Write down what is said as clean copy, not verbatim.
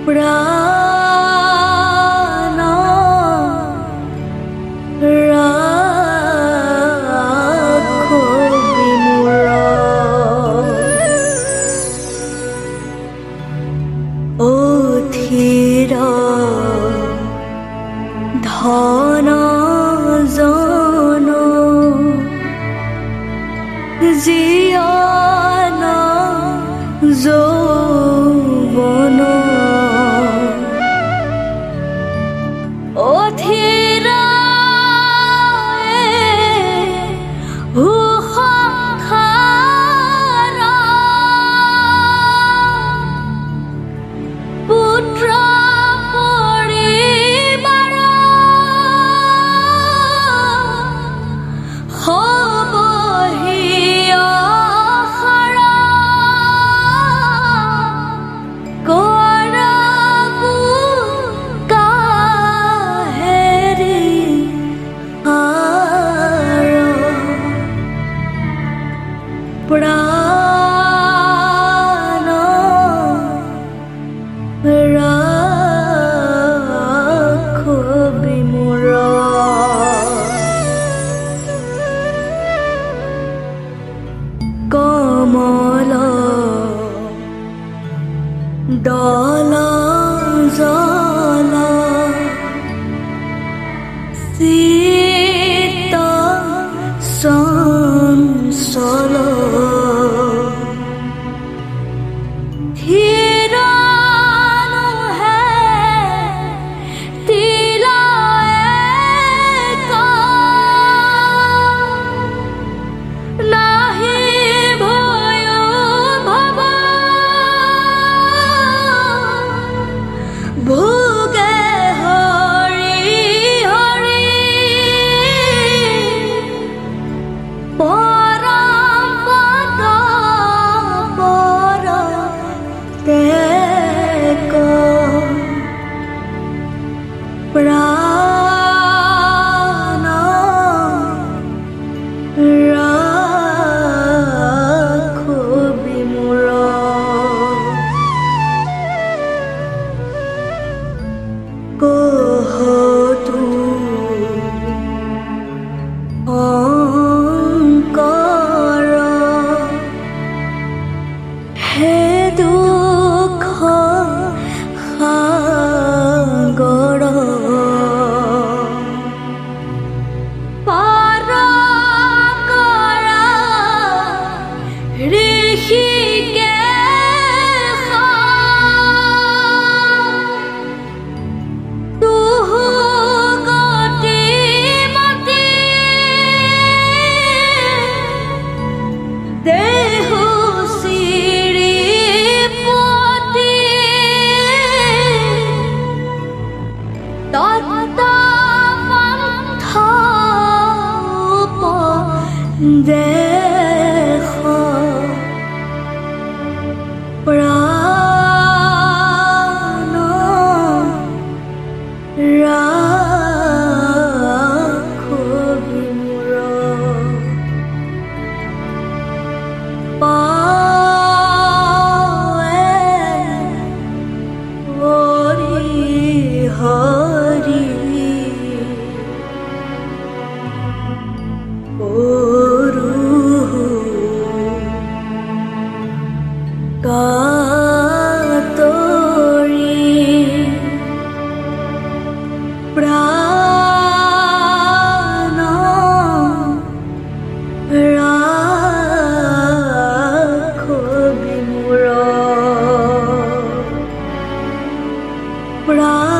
প্ৰাণ ৰাখো বিমূঢ় অধীৰ ধন জন জীয়ন যৌৱন অধীৰ সংসাৰ পুত্ৰ পৰিবাৰ হবহি অসাৰ কৰবো কাহেৰি আৰ প্ৰাণ ৰাখো বিমূঢ় কমল দল জল চিত্ত চঞ্চল ধীৰ নোহে তিলক নাহি ভয় ভৱ ভোগে হৰি হৰি পৰম পদ পৰ তেক প্ৰাণ ৰাখো বিমূঢ় কহতু অংকৰ হে দুখ সাগৰ পাৰ কৰা ঋষিকেশ তুহু গতি মতি দেহু শ্ৰীপতি তত্ত পন্থ উপদেশ প্ৰাণ ৰাখো বিমূঢ় পাৱে হৰি হৰি কাতৰি প্ৰাণ ৰাখো বিমূঢ় প্ৰাণ